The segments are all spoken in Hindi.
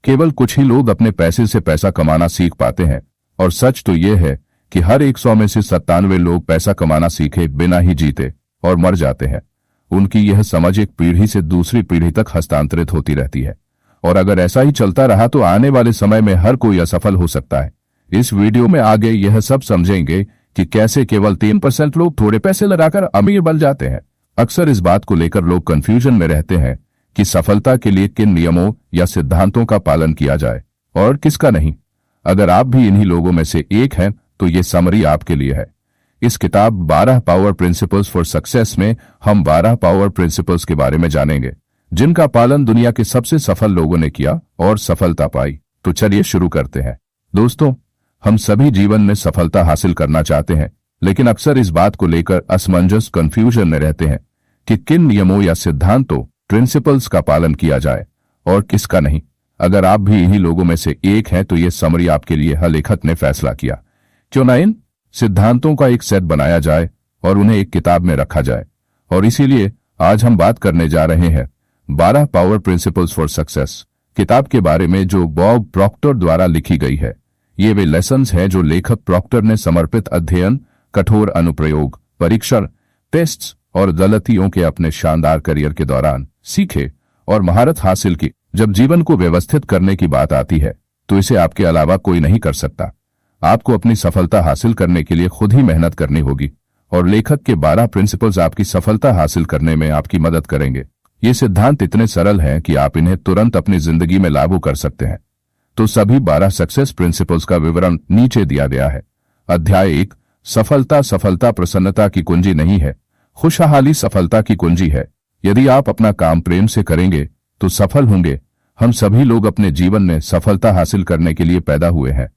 केवल कुछ ही लोग अपने पैसे से पैसा कमाना सीख पाते हैं, और सच तो यह है कि हर 100 में से 97 लोग पैसा कमाना सीखे बिना ही जीते और मर जाते हैं। उनकी यह समझ एक पीढ़ी से दूसरी पीढ़ी तक हस्तांतरित होती रहती है, और अगर ऐसा ही चलता रहा तो आने वाले समय में हर कोई असफल हो सकता है। इस वीडियो में आगे यह सब समझेंगे कि कैसे केवल 3% लोग थोड़े पैसे लगाकर अमीर बन जाते हैं। अक्सर इस बात को लेकर लोग कंफ्यूजन में रहते हैं कि सफलता के लिए किन नियमों या सिद्धांतों का पालन किया जाए और किसका नहीं। अगर आप भी इन्हीं लोगों में से एक हैं तो ये समरी आपके लिए है। इस किताब 12 पावर प्रिंसिपल्स फॉर सक्सेस में हम 12 पावर प्रिंसिपल्स के बारे में जानेंगे जिनका पालन दुनिया के सबसे सफल लोगों ने किया और सफलता पाई। तो चलिए शुरू करते हैं। दोस्तों, हम सभी जीवन में सफलता हासिल करना चाहते हैं, लेकिन अक्सर इस बात को लेकर असमंजस कंफ्यूजन में रहते हैं कि किन नियमों या सिद्धांतों प्रिंसिपल्स का पालन किया जाए और किसका नहीं। अगर आप भी इन्हीं लोगों में से एक हैं तो ये समरी आपके लिए है। लेखक ने फैसला किया क्यों ना इन सिद्धांतों का एक सेट बनाया जाए और उन्हें एक किताब में रखा जाए, और इसीलिए आज हम बात करने जा रहे हैं 12 पावर प्रिंसिपल्स फॉर सक्सेस किताब के बारे में, जो बॉब प्रॉक्टर द्वारा लिखी गई है। ये वे लेसन्स हैं जो लेखक प्रॉक्टर ने समर्पित अध्ययन, कठोर अनुप्रयोग, परीक्षण, टेस्ट्स और गलतियों के अपने शानदार करियर के दौरान सीखे और महारत हासिल की। जब जीवन को व्यवस्थित करने की बात आती है तो इसे आपके अलावा कोई नहीं कर सकता। आपको अपनी सफलता हासिल करने के लिए खुद ही मेहनत करनी होगी, और लेखक के 12 प्रिंसिपल्स आपकी सफलता हासिल करने में आपकी मदद करेंगे। ये सिद्धांत इतने सरल हैं कि आप इन्हें तुरंत अपनी जिंदगी में लागू कर सकते हैं। तो सभी 12 सक्सेस प्रिंसिपल्स का विवरण नीचे दिया गया है। अध्याय 1, सफलता प्रसन्नता की कुंजी नहीं है, खुशहाली सफलता की कुंजी है। यदि आप अपना काम प्रेम से करेंगे तो सफल होंगे। हम सभी लोग अपने जीवन में सफलता हासिल करने के लिए पैदा हुए हैं,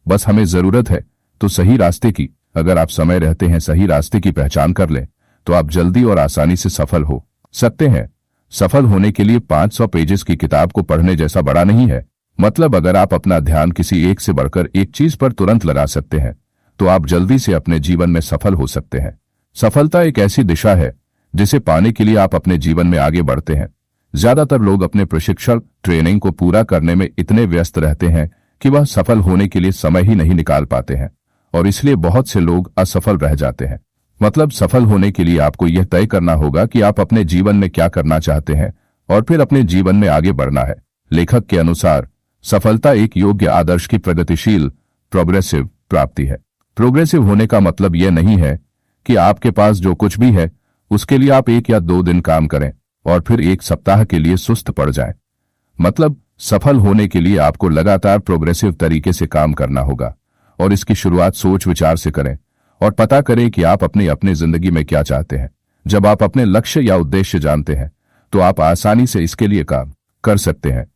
बस हमें जरूरत है तो सही रास्ते की। अगर आप समय रहते हैं सही रास्ते की पहचान कर लें तो आप जल्दी और आसानी से सफल हो सकते हैं। सफल होने के लिए 500 पेजेस की किताब को पढ़ने जैसा बड़ा नहीं है। मतलब अगर आप अपना ध्यान किसी एक से बढ़कर एक चीज पर तुरंत लगा सकते हैं तो आप जल्दी से अपने जीवन में सफल हो सकते हैं। सफलता एक ऐसी दिशा है जिसे पाने के लिए आप अपने जीवन में आगे बढ़ते हैं। ज्यादातर लोग अपने प्रशिक्षण ट्रेनिंग को पूरा करने में इतने व्यस्त रहते हैं कि वह सफल होने के लिए समय ही नहीं निकाल पाते हैं, और इसलिए बहुत से लोग असफल रह जाते हैं। मतलब सफल होने के लिए आपको यह तय करना होगा कि आप अपने जीवन में क्या करना चाहते हैं और फिर अपने जीवन में आगे बढ़ना है। लेखक के अनुसार सफलता एक योग्य आदर्श की प्रगतिशील प्रोग्रेसिव प्राप्ति है। प्रोग्रेसिव होने का मतलब यह नहीं है कि आपके पास जो कुछ भी है उसके लिए आप 1 या 2 दिन काम करें और फिर 1 सप्ताह के लिए सुस्त पड़ जाएं। मतलब सफल होने के लिए आपको लगातार प्रोग्रेसिव तरीके से काम करना होगा, और इसकी शुरुआत सोच विचार से करें और पता करें कि आप अपनी जिंदगी में क्या चाहते हैं। जब आप अपने लक्ष्य या उद्देश्य जानते हैं तो आप आसानी से इसके लिए काम कर सकते हैं।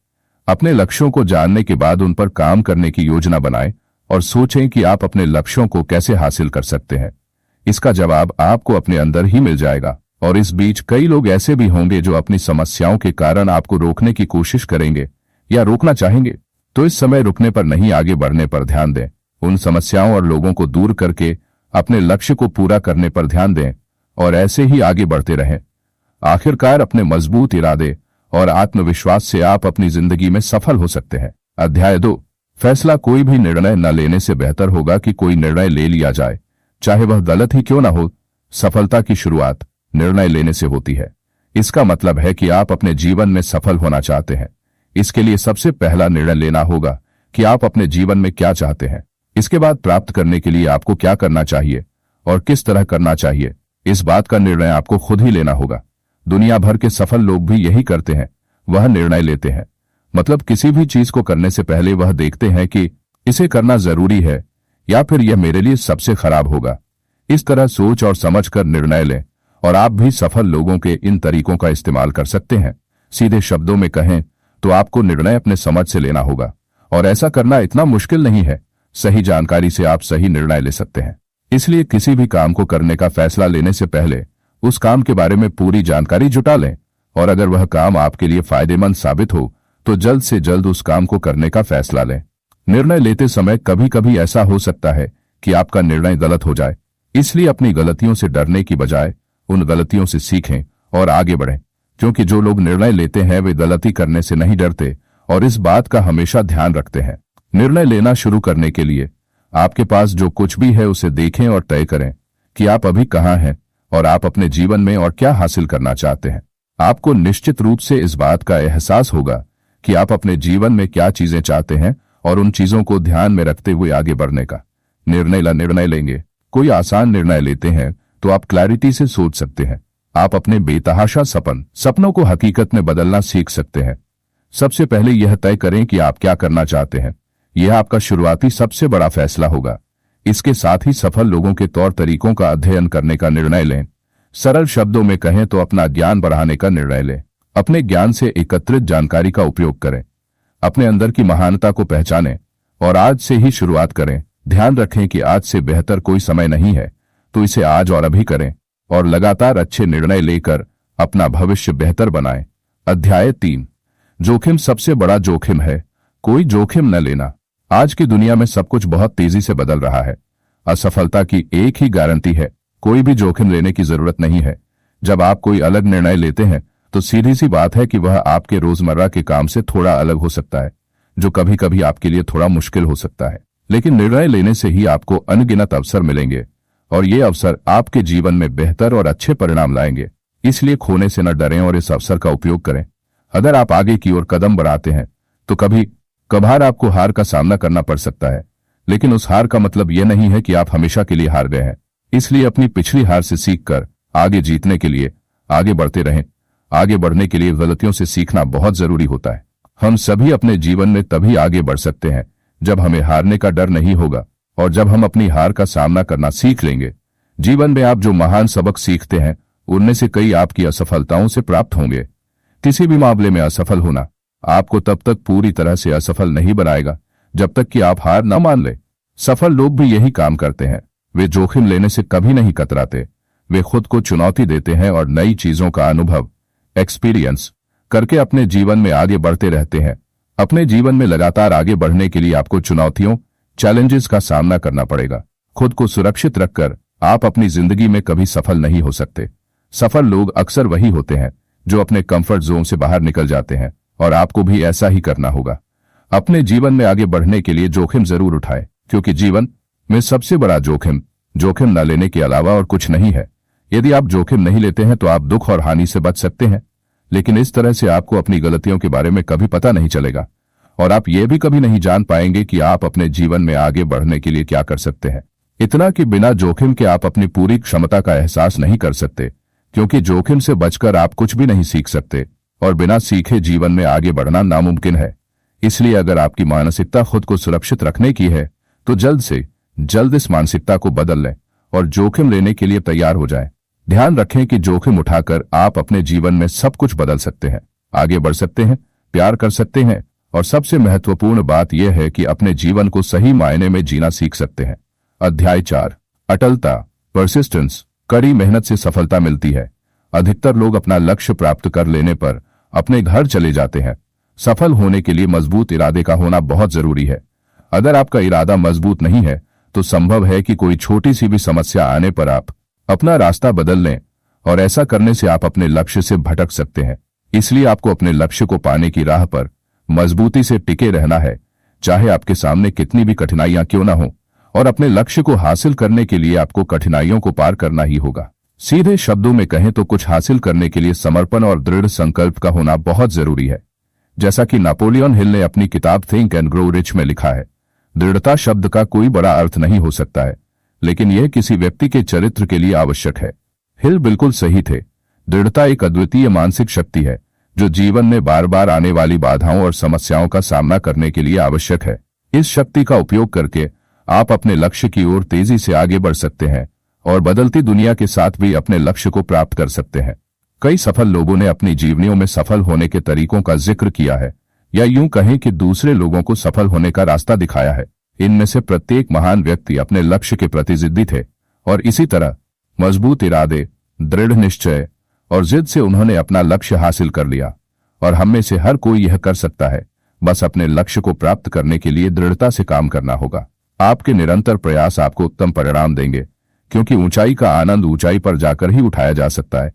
अपने लक्ष्यों को जानने के बाद उन पर काम करने की योजना बनाएं और सोचें कि आप अपने लक्ष्यों को कैसे हासिल कर सकते हैं। इसका जवाब आपको अपने अंदर ही मिल जाएगा, और इस बीच कई लोग ऐसे भी होंगे जो अपनी समस्याओं के कारण आपको रोकने की कोशिश करेंगे या रोकना चाहेंगे। तो इस समय रुकने पर नहीं, आगे बढ़ने पर ध्यान दें। उन समस्याओं और लोगों को दूर करके अपने लक्ष्य को पूरा करने पर ध्यान दें और ऐसे ही आगे बढ़ते रहें। आखिरकार अपने मजबूत इरादे और आत्मविश्वास से आप अपनी जिंदगी में सफल हो सकते हैं। अध्याय 2, फैसला। कोई भी निर्णय न लेने से बेहतर होगा कि कोई निर्णय ले लिया जाए, चाहे वह गलत ही क्यों ना हो। सफलता की शुरुआत निर्णय लेने से होती है। इसका मतलब है कि आप अपने जीवन में सफल होना चाहते हैं। इसके लिए सबसे पहला निर्णय लेना होगा कि आप अपने जीवन में क्या चाहते हैं। इसके बाद प्राप्त करने के लिए आपको क्या करना चाहिए और किस तरह करना चाहिए, इस बात का निर्णय आपको खुद ही लेना होगा। दुनिया भर के सफल लोग भी यही करते हैं, वह निर्णय लेते हैं। मतलब किसी भी चीज को करने से पहले वह देखते हैं कि इसे करना जरूरी है या फिर यह मेरे लिए सबसे खराब होगा। इस तरह सोच और समझकर निर्णय लें, और आप भी सफल लोगों के इन तरीकों का इस्तेमाल कर सकते हैं। सीधे शब्दों में कहें तो आपको निर्णय अपने समझ से लेना होगा, और ऐसा करना इतना मुश्किल नहीं है। सही जानकारी से आप सही निर्णय ले सकते हैं। इसलिए किसी भी काम को करने का फैसला लेने से पहले उस काम के बारे में पूरी जानकारी जुटा लें, और अगर वह काम आपके लिए फायदेमंद साबित हो तो जल्द से जल्द उस काम को करने का फैसला लें। निर्णय लेते समय कभी कभी ऐसा हो सकता है कि आपका निर्णय गलत हो जाए, इसलिए अपनी गलतियों से डरने की बजाय उन गलतियों से सीखें और आगे बढ़ें। क्योंकि जो लोग निर्णय लेते हैं वे गलती करने से नहीं डरते और इस बात का हमेशा ध्यान रखते हैं। निर्णय लेना शुरू करने के लिए आपके पास जो कुछ भी है उसे देखें और तय करें कि आप अभी कहाँ हैं और आप अपने जीवन में और क्या हासिल करना चाहते हैं। आपको निश्चित रूप से इस बात का एहसास होगा कि आप अपने जीवन में क्या चीजें चाहते हैं और उन चीजों को ध्यान में रखते हुए आगे बढ़ने का निर्णय लेंगे। कोई आसान निर्णय लेते हैं तो आप क्लैरिटी से सोच सकते हैं। आप अपने बेतहाशा सपनों को हकीकत में बदलना सीख सकते हैं। सबसे पहले यह तय करें कि आप क्या करना चाहते हैं। यह आपका शुरुआती सबसे बड़ा फैसला होगा। इसके साथ ही सफल लोगों के तौर तरीकों का अध्ययन करने का निर्णय लें। सरल शब्दों में कहें तो अपना ज्ञान बढ़ाने का निर्णय लें। अपने ज्ञान से एकत्रित जानकारी का उपयोग करें। अपने अंदर की महानता को पहचानें और आज से ही शुरुआत करें। ध्यान रखें कि आज से बेहतर कोई समय नहीं है, तो इसे आज और अभी करें और लगातार अच्छे निर्णय लेकर अपना भविष्य बेहतर बनाएं। अध्याय 3। जोखिम सबसे बड़ा जोखिम है कोई जोखिम न लेना। आज की दुनिया में सब कुछ बहुत तेजी से बदल रहा है। असफलता की एक ही गारंटी है, कोई भी जोखिम लेने की जरूरत नहीं है। जब आप कोई अलग निर्णय लेते हैं तो सीधी सी बात है कि वह आपके रोजमर्रा के काम से थोड़ा अलग हो सकता है, जो कभी कभी आपके लिए थोड़ा मुश्किल हो सकता है। लेकिन निर्णय लेने से ही आपको अनगिनत अवसर मिलेंगे और ये अवसर आपके जीवन में बेहतर और अच्छे परिणाम लाएंगे। इसलिए खोने से न डरें और इस अवसर का उपयोग करें। अगर आप आगे की ओर कदम बढ़ाते हैं तो कभी कभार आपको हार का सामना करना पड़ सकता है, लेकिन उस हार का मतलब यह नहीं है कि आप हमेशा के लिए हार गए हैं। इसलिए अपनी पिछली हार से सीखकर आगे जीतने के लिए आगे बढ़ते रहें। आगे बढ़ने के लिए गलतियों से सीखना बहुत जरूरी होता है। हम सभी अपने जीवन में तभी आगे बढ़ सकते हैं जब हमें हारने का डर नहीं होगा और जब हम अपनी हार का सामना करना सीख लेंगे। जीवन में आप जो महान सबक सीखते हैं उनमें से कई आपकी असफलताओं से प्राप्त होंगे। किसी भी मामले में असफल होना आपको तब तक पूरी तरह से असफल नहीं बनाएगा जब तक कि आप हार न मान ले। सफल लोग भी यही काम करते हैं। वे जोखिम लेने से कभी नहीं कतराते। वे खुद को चुनौती देते हैं और नई चीजों का अनुभव एक्सपीरियंस करके अपने जीवन में आगे बढ़ते रहते हैं। अपने जीवन में लगातार आगे बढ़ने के लिए आपको चुनौतियों चैलेंजेस का सामना करना पड़ेगा। खुद को सुरक्षित रखकर आप अपनी जिंदगी में कभी सफल नहीं हो सकते। सफल लोग अक्सर वही होते हैं जो अपने कंफर्ट जोन से बाहर निकल जाते हैं और आपको भी ऐसा ही करना होगा। अपने जीवन में आगे बढ़ने के लिए जोखिम जरूर उठाएं, क्योंकि जीवन में सबसे बड़ा जोखिम न लेने के अलावा और कुछ नहीं है। यदि आप जोखिम नहीं लेते हैं तो आप दुख और हानि से बच सकते हैं, लेकिन इस तरह से आपको अपनी गलतियों के बारे में कभी पता नहीं चलेगा और आप ये भी कभी नहीं जान पाएंगे कि आप अपने जीवन में आगे बढ़ने के लिए क्या कर सकते हैं। इतना कि बिना जोखिम के आप अपनी पूरी क्षमता का एहसास नहीं कर सकते, क्योंकि जोखिम से बचकर आप कुछ भी नहीं सीख सकते और बिना सीखे जीवन में आगे बढ़ना नामुमकिन है। इसलिए अगर आपकी मानसिकता खुद को सुरक्षित रखने की है तो जल्द से जल्द इस मानसिकता को बदल लें और जोखिम लेने के लिए तैयार हो जाएं। ध्यान रखें कि जोखिम उठाकर आप अपने जीवन में सब कुछ बदल सकते हैं, आगे बढ़ सकते हैं, प्यार कर सकते हैं और सबसे महत्वपूर्ण बात यह है कि अपने जीवन को सही मायने में जीना सीख सकते हैं। अध्याय 4। अटलता परसिस्टेंस। कड़ी मेहनत से सफलता मिलती है। अधिकतर लोग अपना लक्ष्य प्राप्त कर लेने पर अपने घर चले जाते हैं। सफल होने के लिए मजबूत इरादे का होना बहुत जरूरी है। अगर आपका इरादा मजबूत नहीं है तो संभव है कि कोई छोटी सी भी समस्या आने पर आप अपना रास्ता बदल लें और ऐसा करने से आप अपने लक्ष्य से भटक सकते हैं। इसलिए आपको अपने लक्ष्य को पाने की राह पर मजबूती से टिके रहना है, चाहे आपके सामने कितनी भी कठिनाइयां क्यों ना हो, और अपने लक्ष्य को हासिल करने के लिए आपको कठिनाइयों को पार करना ही होगा। सीधे शब्दों में कहें तो कुछ हासिल करने के लिए समर्पण और दृढ़ संकल्प का होना बहुत जरूरी है। जैसा कि नेपोलियन हिल ने अपनी किताब थिंक एंड ग्रो रिच में लिखा है, दृढ़ता शब्द का कोई बड़ा अर्थ नहीं हो सकता है, लेकिन यह किसी व्यक्ति के चरित्र के लिए आवश्यक है। हिल बिल्कुल सही थे। दृढ़ता एक अद्वितीय मानसिक शक्ति है जो जीवन में बार बार आने वाली बाधाओं और समस्याओं का सामना करने के लिए आवश्यक है। इस शक्ति का उपयोग करके आप अपने लक्ष्य की ओर तेजी से आगे बढ़ सकते हैं और बदलती दुनिया के साथ भी अपने लक्ष्य को प्राप्त कर सकते हैं। कई सफल लोगों ने अपनी जीवनियों में सफल होने के तरीकों का जिक्र किया है, या यूं कहें कि दूसरे लोगों को सफल होने का रास्ता दिखाया है। इनमें से प्रत्येक महान व्यक्ति अपने लक्ष्य के प्रति जिद्दी थे और इसी तरह मजबूत इरादे, दृढ़ निश्चय और जिद से उन्होंने अपना लक्ष्य हासिल कर लिया। और हम में से हर कोई यह कर सकता है, बस अपने लक्ष्य को प्राप्त करने के लिए दृढ़ता से काम करना होगा। आपके निरंतर प्रयास आपको उत्तम परिणाम देंगे, क्योंकि ऊंचाई का आनंद ऊंचाई पर जाकर ही उठाया जा सकता है।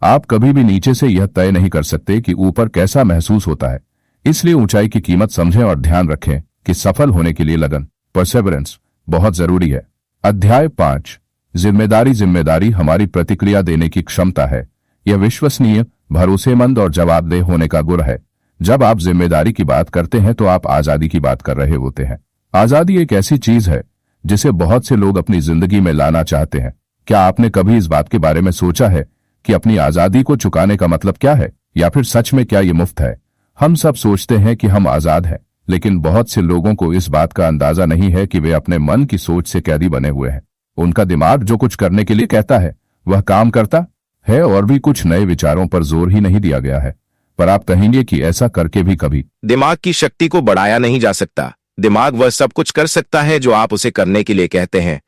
आप कभी भी नीचे से यह तय नहीं कर सकते कि ऊपर कैसा महसूस होता है। इसलिए ऊंचाई की कीमत समझें और ध्यान रखें कि सफल होने के लिए लगन, परसेवरेंस, बहुत जरूरी है। अध्याय 5। जिम्मेदारी। जिम्मेदारी हमारी प्रतिक्रिया देने की क्षमता है। यह विश्वसनीय, भरोसेमंद और जवाबदेह होने का गुण है। जब आप जिम्मेदारी की बात करते हैं तो आप आजादी की बात कर रहे होते हैं। आजादी एक ऐसी चीज है जिसे बहुत से लोग अपनी जिंदगी में लाना चाहते हैं। क्या आपने कभी इस बात के बारे में सोचा है कि अपनी आजादी को चुकाने का मतलब क्या है, या फिर सच में क्या ये मुफ्त है? हम सब सोचते हैं कि हम आजाद हैं, लेकिन बहुत से लोगों को इस बात का अंदाजा नहीं है कि वे अपने मन की सोच से कैदी बने हुए हैं। उनका दिमाग जो कुछ करने के लिए कहता है वह काम करता है, और भी कुछ नए विचारों पर जोर ही नहीं दिया गया है। पर आप कहेंगे कि ऐसा करके भी कभी दिमाग की शक्ति को बढ़ाया नहीं जा सकता। दिमाग वह सब कुछ कर सकता है जो आप उसे करने के लिए कहते हैं।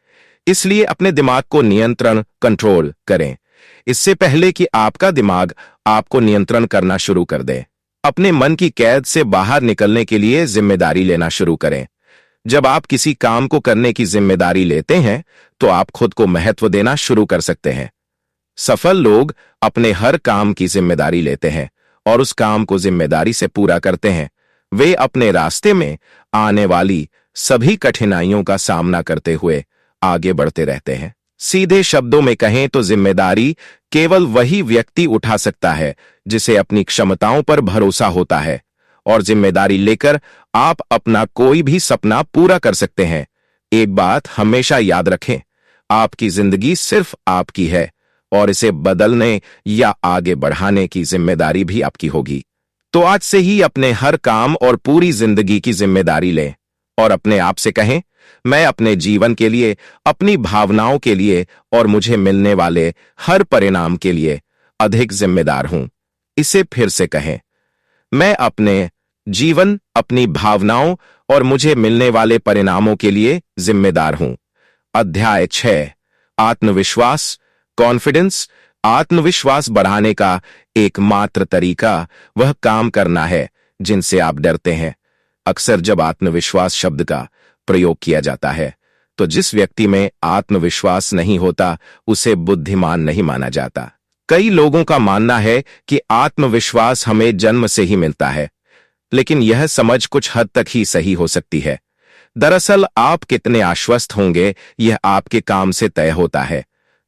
इसलिए अपने दिमाग को नियंत्रण, कंट्रोल करें, इससे पहले कि आपका दिमाग आपको नियंत्रण करना शुरू कर दे। अपने मन की कैद से बाहर निकलने के लिए जिम्मेदारी लेना शुरू करें। जब आप किसी काम को करने की जिम्मेदारी लेते हैं तो आप खुद को महत्व देना शुरू कर सकते हैं। सफल लोग अपने हर काम की जिम्मेदारी लेते हैं और उस काम को जिम्मेदारी से पूरा करते हैं। वे अपने रास्ते में आने वाली सभी कठिनाइयों का सामना करते हुए आगे बढ़ते रहते हैं। सीधे शब्दों में कहें तो जिम्मेदारी केवल वही व्यक्ति उठा सकता है जिसे अपनी क्षमताओं पर भरोसा होता है, और जिम्मेदारी लेकर आप अपना कोई भी सपना पूरा कर सकते हैं। एक बात हमेशा याद रखें, आपकी जिंदगी सिर्फ आपकी है और इसे बदलने या आगे बढ़ाने की जिम्मेदारी भी आपकी होगी। तो आज से ही अपने हर काम और पूरी जिंदगी की जिम्मेदारी लें और अपने आप से कहें, मैं अपने जीवन के लिए, अपनी भावनाओं के लिए और मुझे मिलने वाले हर परिणाम के लिए अधिक जिम्मेदार हूं। इसे फिर से कहें, मैं अपने जीवन, अपनी भावनाओं और मुझे मिलने वाले परिणामों के लिए जिम्मेदार हूं। अध्याय 6। आत्मविश्वास, कॉन्फिडेंस। आत्मविश्वास बढ़ाने का एकमात्र तरीका वह काम करना है जिनसे आप डरते हैं। अक्सर जब आत्मविश्वास शब्द का प्रयोग किया जाता है तो जिस व्यक्ति में आत्मविश्वास नहीं होता उसे बुद्धिमान नहीं माना जाता। कई लोगों का मानना है कि आत्मविश्वास हमें जन्म से ही मिलता है, लेकिन यह समझ कुछ हद तक ही सही हो सकती है। दरअसल आप कितने आश्वस्त होंगे यह आपके काम से तय होता है।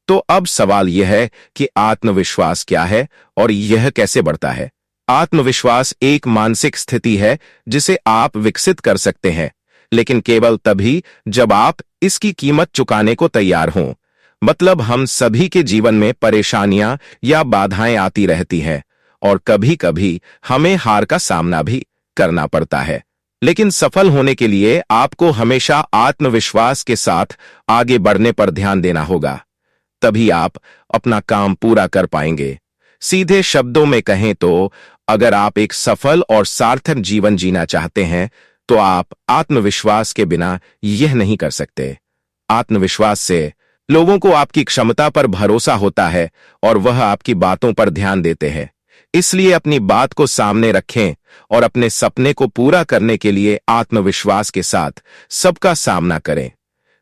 तो अब सवाल यह है कि आत्मविश्वास क्या है और यह कैसे बढ़ता है। आत्मविश्वास एक मानसिक स्थिति है जिसे आप विकसित कर सकते हैं, लेकिन केवल तभी जब आप इसकी कीमत चुकाने को तैयार हों। मतलब हम सभी के जीवन में परेशानियां या बाधाएं आती रहती हैं और कभी-कभी हमें हार का सामना भी करना पड़ता है। लेकिन सफल होने के लिए आपको हमेशा आत्मविश्वास के साथ आगे बढ़ने पर ध्यान देना होगा, तभी आप अपना काम पूरा कर पाएंगे। सीधे शब्दों में कहें तो अगर आप एक सफल और सार्थक जीवन जीना चाहते हैं तो आप आत्मविश्वास के बिना यह नहीं कर सकते। आत्मविश्वास से लोगों को आपकी क्षमता पर भरोसा होता है और वह आपकी बातों पर ध्यान देते हैं। इसलिए अपनी बात को सामने रखें और अपने सपने को पूरा करने के लिए आत्मविश्वास के साथ सबका सामना करें।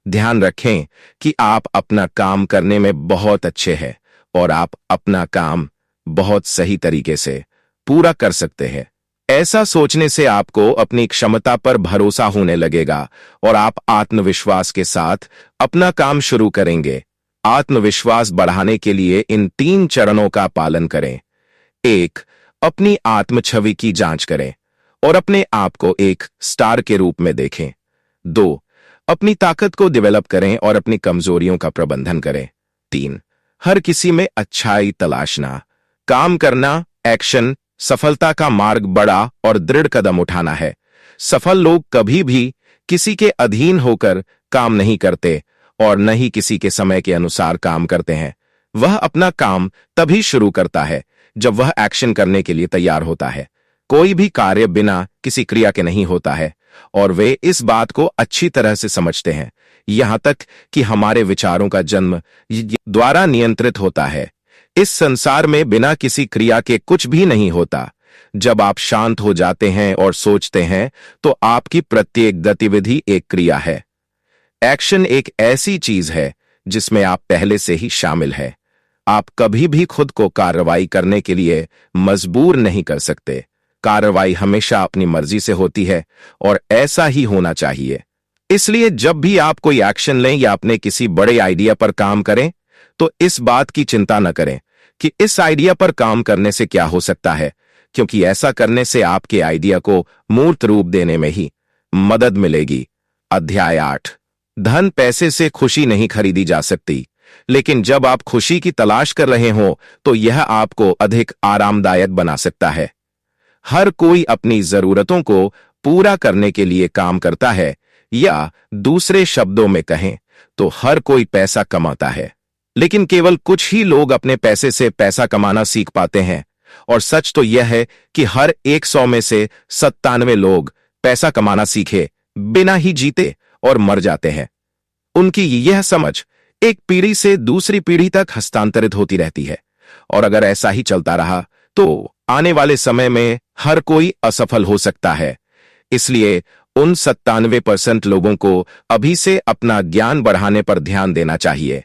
ध्यान रखें कि आप अपना काम करने में बहुत अच्छे हैं और आप अपना काम बहुत सही तरीके से पूरा कर सकते हैं। ऐसा सोचने से आपको अपनी क्षमता पर भरोसा होने लगेगा और आप आत्मविश्वास के साथ अपना काम शुरू करेंगे। आत्मविश्वास बढ़ाने के लिए इन 3 चरणों का पालन करें। 1. अपनी आत्म छवि की जांच करें और अपने आप को एक स्टार के रूप में देखें। 2. अपनी ताकत को डेवलप करें और अपनी कमजोरियों का प्रबंधन करें। 3. हर किसी में अच्छाई तलाशना, काम करना, एक्शन। सफलता का मार्ग बड़ा और दृढ़ कदम उठाना है। सफल लोग कभी भी किसी के अधीन होकर काम नहीं करते और न ही किसी के समय के अनुसार काम करते हैं। वह अपना काम तभी शुरू करता है जब वह एक्शन करने के लिए तैयार होता है। कोई भी कार्य बिना किसी क्रिया के नहीं होता है और वे इस बात को अच्छी तरह से समझते हैं, यहां तक कि हमारे विचारों का जन्म द्वारा नियंत्रित होता है। इस संसार में बिना किसी क्रिया के कुछ भी नहीं होता। जब आप शांत हो जाते हैं और सोचते हैं तो आपकी प्रत्येक गतिविधि एक क्रिया है। एक्शन एक ऐसी चीज है जिसमें आप पहले से ही शामिल हैं। आप कभी भी खुद को कार्रवाई करने के लिए मजबूर नहीं कर सकते। कार्रवाई हमेशा अपनी मर्जी से होती है और ऐसा ही होना चाहिए। इसलिए जब भी आप कोई एक्शन लें या अपने किसी बड़े आइडिया पर काम करें, तो इस बात की चिंता न करें कि इस आइडिया पर काम करने से क्या हो सकता है, क्योंकि ऐसा करने से आपके आइडिया को मूर्त रूप देने में ही मदद मिलेगी। अध्याय 8। धन पैसे से खुशी नहीं खरीदी जा सकती, लेकिन जब आप खुशी की तलाश कर रहे हो तो यह आपको अधिक आरामदायक बना सकता है। हर कोई अपनी जरूरतों को पूरा करने के लिए काम करता है, या दूसरे शब्दों में कहें तो हर कोई पैसा कमाता है, लेकिन केवल कुछ ही लोग अपने पैसे से पैसा कमाना सीख पाते हैं। और सच तो यह है कि हर 100 में से 97 लोग पैसा कमाना सीखे बिना ही जीते और मर जाते हैं। उनकी यह समझ एक पीढ़ी से दूसरी पीढ़ी तक हस्तांतरित होती रहती है, और अगर ऐसा ही चलता रहा तो आने वाले समय में हर कोई असफल हो सकता है। इसलिए उन 97% लोगों को अभी से अपना ज्ञान बढ़ाने पर ध्यान देना चाहिए।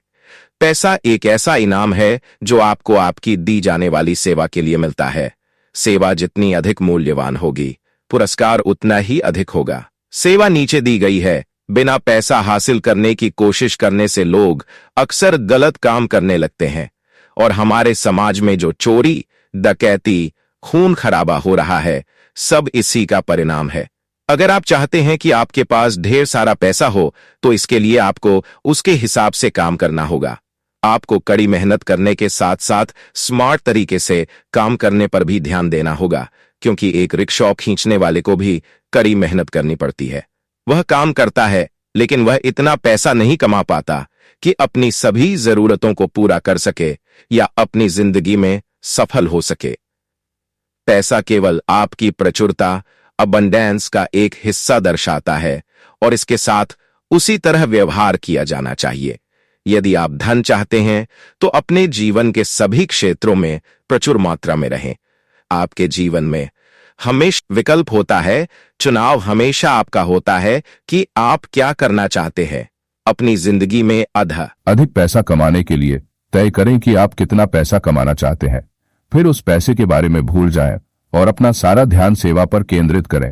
पैसा एक ऐसा इनाम है जो आपको आपकी दी जाने वाली सेवा के लिए मिलता है। सेवा जितनी अधिक मूल्यवान होगी, पुरस्कार उतना ही अधिक होगा। सेवा नीचे दी गई है। बिना पैसा हासिल करने की कोशिश करने से लोग अक्सर गलत काम करने लगते हैं, और हमारे समाज में जो चोरी, डकैती, खून खराबा हो रहा है, सब इसी का परिणाम है। अगर आप चाहते हैं कि आपके पास ढेर सारा पैसा हो, तो इसके लिए आपको उसके हिसाब से काम करना होगा। आपको कड़ी मेहनत करने के साथ साथ स्मार्ट तरीके से काम करने पर भी ध्यान देना होगा, क्योंकि एक रिक्शा खींचने वाले को भी कड़ी मेहनत करनी पड़ती है। वह काम करता है, लेकिन वह इतना पैसा नहीं कमा पाता कि अपनी सभी जरूरतों को पूरा कर सके या अपनी जिंदगी में सफल हो सके। पैसा केवल आपकी प्रचुरता, अबंडेंस का एक हिस्सा दर्शाता है, और इसके साथ उसी तरह व्यवहार किया जाना चाहिए। यदि आप धन चाहते हैं तो अपने जीवन के सभी क्षेत्रों में प्रचुर मात्रा में रहें। आपके जीवन में हमेशा विकल्प होता है, चुनाव हमेशा आपका होता है कि आप क्या करना चाहते हैं अपनी जिंदगी में। अधिक पैसा कमाने के लिए तय करें कि आप कितना पैसा कमाना चाहते हैं। फिर उस पैसे के बारे में भूल जाएं और अपना सारा ध्यान सेवा पर केंद्रित करें।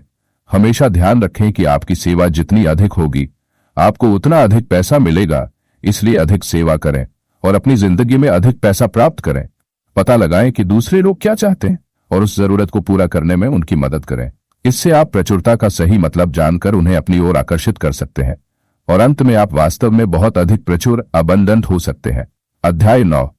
हमेशा ध्यान रखें कि आपकी सेवा जितनी अधिक होगी, आपको उतना अधिक पैसा मिलेगा। इसलिए अधिक सेवा करें और अपनी जिंदगी में अधिक पैसा प्राप्त करें। पता लगाएं कि दूसरे लोग क्या चाहते हैं और उस जरूरत को पूरा करने में उनकी मदद करें। इससे आप प्रचुरता का सही मतलब जानकर उन्हें अपनी ओर आकर्षित कर सकते हैं, और अंत में आप वास्तव में बहुत अधिक प्रचुर अबंडंट हो सकते हैं। अध्याय 9।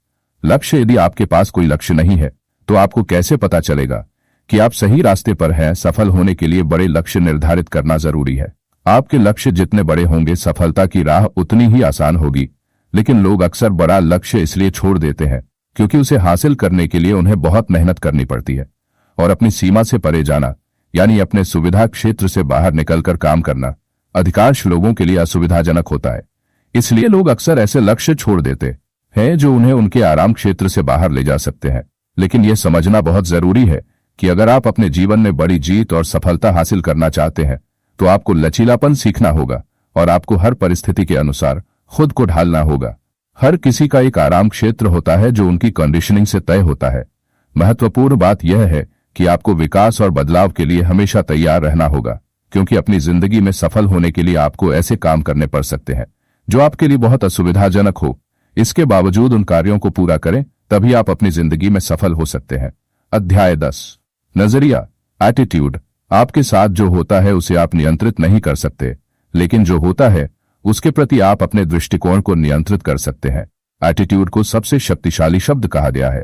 लक्ष्य। यदि आपके पास कोई लक्ष्य नहीं है तो आपको कैसे पता चलेगा कि आप सही रास्ते पर हैं? सफल होने के लिए बड़े लक्ष्य निर्धारित करना जरूरी है। आपके लक्ष्य जितने बड़े होंगे, सफलता की राह उतनी ही आसान होगी। लेकिन लोग अक्सर बड़ा लक्ष्य इसलिए छोड़ देते हैं क्योंकि उसे हासिल करने के लिए उन्हें बहुत मेहनत करनी पड़ती है, और अपनी सीमा से परे जाना, यानी अपने सुविधा क्षेत्र से बाहर निकलकर काम करना, अधिकांश लोगों के लिए असुविधाजनक होता है। इसलिए लोग अक्सर ऐसे लक्ष्य छोड़ देते हैं जो उन्हें उनके आराम क्षेत्र से बाहर ले जा सकते हैं। लेकिन यह समझना बहुत जरूरी है कि अगर आप अपने जीवन में बड़ी जीत और सफलता हासिल करना चाहते हैं तो आपको लचीलापन सीखना होगा, और आपको हर परिस्थिति के अनुसार खुद को ढालना होगा। हर किसी का एक आराम क्षेत्र होता है जो उनकी कंडीशनिंग से तय होता है। महत्वपूर्ण बात यह है कि आपको विकास और बदलाव के लिए हमेशा तैयार रहना होगा, क्योंकि अपनी जिंदगी में सफल होने के लिए आपको ऐसे काम करने पड़ सकते हैं जो आपके लिए बहुत असुविधाजनक हो। इसके बावजूद उन कार्यों को पूरा करें, तभी आप अपनी जिंदगी में सफल हो सकते हैं। अध्याय 10। नजरिया। एटीट्यूड। आपके साथ जो होता है उसे आप नियंत्रित नहीं कर सकते, लेकिन जो होता है उसके प्रति आप अपने दृष्टिकोण को नियंत्रित कर सकते हैं। एटीट्यूड को सबसे शक्तिशाली शब्द कहा गया है।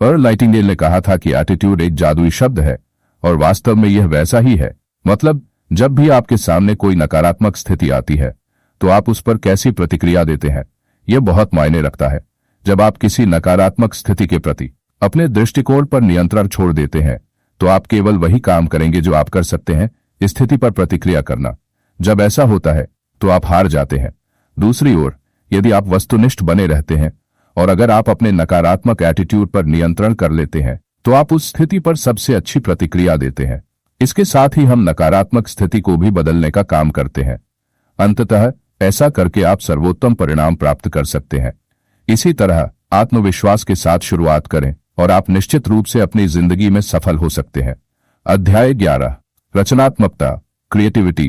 अर्ल नाइटिंगेल ने कहा था कि एटीट्यूड एक जादुई शब्द है, और वास्तव में यह वैसा ही है। मतलब, जब भी आपके सामने कोई नकारात्मक स्थिति आती है तो आप उस पर कैसी प्रतिक्रिया देते हैं, यह बहुत मायने रखता है। जब आप किसी नकारात्मक स्थिति के प्रति अपने दृष्टिकोण पर नियंत्रण छोड़ देते हैं तो आप केवल वही काम करेंगे जो आप कर सकते हैं, स्थिति पर प्रतिक्रिया करना। जब ऐसा होता है तो आप हार जाते हैं। दूसरी ओर, यदि आप वस्तुनिष्ठ बने रहते हैं और अगर आप अपने नकारात्मक एटीट्यूड पर नियंत्रण कर लेते हैं तो आप उस स्थिति पर सबसे अच्छी प्रतिक्रिया देते हैं। इसके साथ ही हम नकारात्मक स्थिति को भी बदलने का काम करते हैं। अंततः ऐसा करके आप सर्वोत्तम परिणाम प्राप्त कर सकते हैं। इसी तरह आत्मविश्वास के साथ शुरुआत करें और आप निश्चित रूप से अपनी जिंदगी में सफल हो सकते हैं। अध्याय 11 रचनात्मकता क्रिएटिविटी।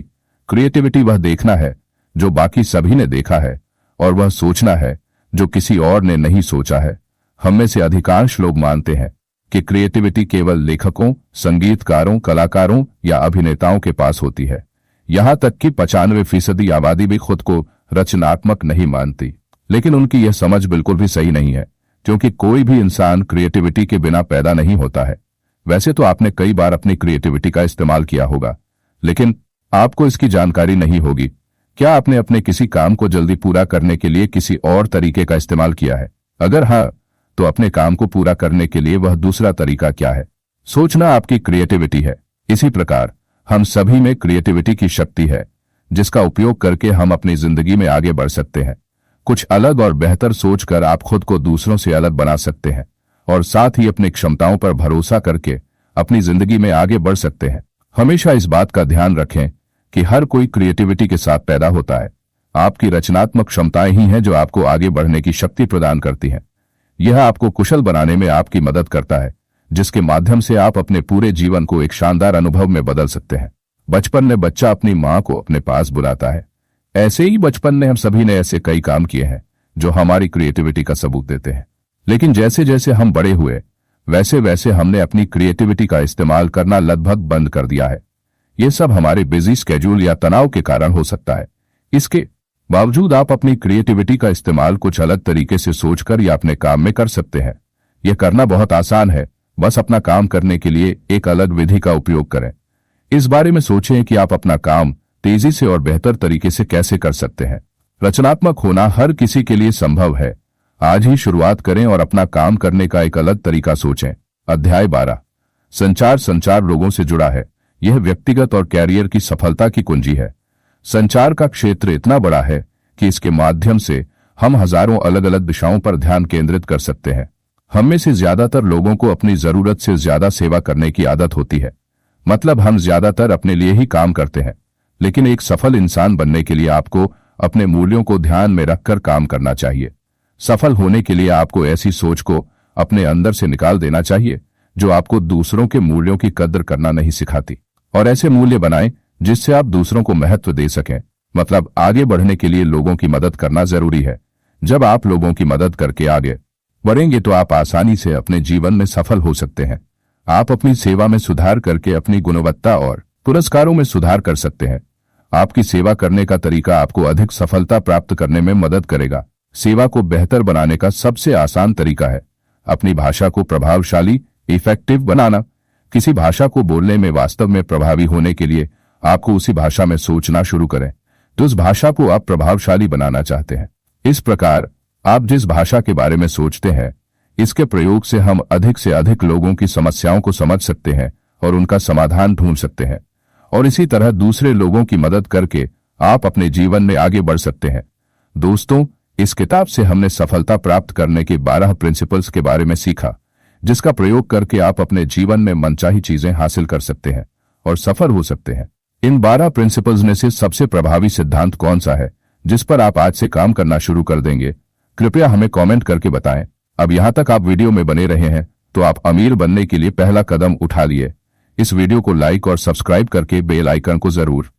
क्रिएटिविटी वह देखना है जो बाकी सभी ने देखा है और वह सोचना है जो किसी और ने नहीं सोचा है। हम में से अधिकांश लोग मानते हैं कि क्रिएटिविटी केवल लेखकों, संगीतकारों, कलाकारों या अभिनेताओं के पास होती है। यहां तक कि 95% आबादी भी खुद को रचनात्मक नहीं मानती। लेकिन उनकी यह समझ बिल्कुल भी सही नहीं है, क्योंकि कोई भी इंसान क्रिएटिविटी के बिना पैदा नहीं होता है। वैसे तो आपने कई बार अपनी क्रिएटिविटी का इस्तेमाल किया होगा, लेकिन आपको इसकी जानकारी नहीं होगी। क्या आपने अपने किसी काम को जल्दी पूरा करने के लिए किसी और तरीके का इस्तेमाल किया है? अगर हाँ, तो अपने काम को पूरा करने के लिए वह दूसरा तरीका क्या है? सोचना आपकी क्रिएटिविटी है। इसी प्रकार हम सभी में क्रिएटिविटी की शक्ति है, जिसका उपयोग करके हम अपनी जिंदगी में आगे बढ़ सकते हैं। कुछ अलग और बेहतर सोचकर आप खुद को दूसरों से अलग बना सकते हैं और साथ ही अपनी क्षमताओं पर भरोसा करके अपनी जिंदगी में आगे बढ़ सकते हैं। हमेशा इस बात का ध्यान रखें कि हर कोई क्रिएटिविटी के साथ पैदा होता है। आपकी रचनात्मक क्षमताएं ही हैं जो आपको आगे बढ़ने की शक्ति प्रदान करती हैं। यह आपको कुशल बनाने में आपकी मदद करता है, जिसके माध्यम से आप अपने पूरे जीवन को एक शानदार अनुभव में बदल सकते हैं। बचपन में बच्चा अपनी मां को अपने पास बुलाता है। ऐसे ही बचपन में हम सभी ने ऐसे कई काम किए हैं जो हमारी क्रिएटिविटी का सबूत देते हैं। लेकिन जैसे जैसे हम बड़े हुए, वैसे वैसे हमने अपनी क्रिएटिविटी का इस्तेमाल करना लगभग बंद कर दिया है। यह सब हमारे बिजी स्केड्यूल या तनाव के कारण हो सकता है। इसके बावजूद आप अपनी क्रिएटिविटी का इस्तेमाल कुछ अलग तरीके से सोचकर या अपने काम में कर सकते हैं। यह करना बहुत आसान है, बस अपना काम करने के लिए एक अलग विधि का उपयोग करें। इस बारे में सोचें कि आप अपना काम तेजी से और बेहतर तरीके से कैसे कर सकते हैं। रचनात्मक होना हर किसी के लिए संभव है। आज ही शुरुआत करें और अपना काम करने का एक अलग तरीका सोचें। अध्याय 12 संचार लोगों से जुड़ा है। यह व्यक्तिगत और कैरियर की सफलता की कुंजी है। संचार का क्षेत्र इतना बड़ा है कि इसके माध्यम से हम हजारों अलग अलग दिशाओं पर ध्यान केंद्रित कर सकते हैं। हम में से ज्यादातर लोगों को अपनी जरूरत से ज्यादा सेवा करने की आदत होती है। मतलब हम ज्यादातर अपने लिए ही काम करते हैं। लेकिन एक सफल इंसान बनने के लिए आपको अपने मूल्यों को ध्यान में रखकर काम करना चाहिए। सफल होने के लिए आपको ऐसी सोच को अपने अंदर से निकाल देना चाहिए जो आपको दूसरों के मूल्यों की कद्र करना नहीं सिखाती, और ऐसे मूल्य बनाएं जिससे आप दूसरों को महत्व दे सकें। मतलब आगे बढ़ने के लिए लोगों की मदद करना जरूरी है। जब आप लोगों की मदद करके आगे बढ़ेंगे तो आप आसानी से अपने जीवन में सफल हो सकते हैं। आप अपनी सेवा में सुधार करके अपनी गुणवत्ता और पुरस्कारों में सुधार कर सकते हैं। आपकी सेवा करने का तरीका आपको अधिक सफलता प्राप्त करने में मदद करेगा। सेवा को बेहतर बनाने का सबसे आसान तरीका है अपनी भाषा को प्रभावशाली, इफेक्टिव बनाना। किसी भाषा को बोलने में वास्तव में प्रभावी होने के लिए आपको उसी भाषा में सोचना शुरू करें तो उस भाषा को आप प्रभावशाली बनाना चाहते हैं। इस प्रकार आप जिस भाषा के बारे में सोचते हैं, इसके प्रयोग से हम अधिक से अधिक लोगों की समस्याओं को समझ सकते हैं और उनका समाधान ढूंढ सकते हैं, और इसी तरह दूसरे लोगों की मदद करके आप अपने जीवन में आगे बढ़ सकते हैं। दोस्तों, इस किताब से हमने सफलता प्राप्त करने के 12 प्रिंसिपल्स के बारे में सीखा, जिसका प्रयोग करके आप अपने जीवन में मनचाही चीजें हासिल कर सकते हैं और सफल हो सकते हैं। इन 12 प्रिंसिपल्स में से सबसे प्रभावी सिद्धांत कौन सा है जिस पर आप आज से काम करना शुरू कर देंगे? कृपया हमें कमेंट करके बताएं। अब यहां तक आप वीडियो में बने रहे हैं तो आप अमीर बनने के लिए पहला कदम उठा लिए। इस वीडियो को लाइक और सब्सक्राइब करके बेल आइकन को जरूर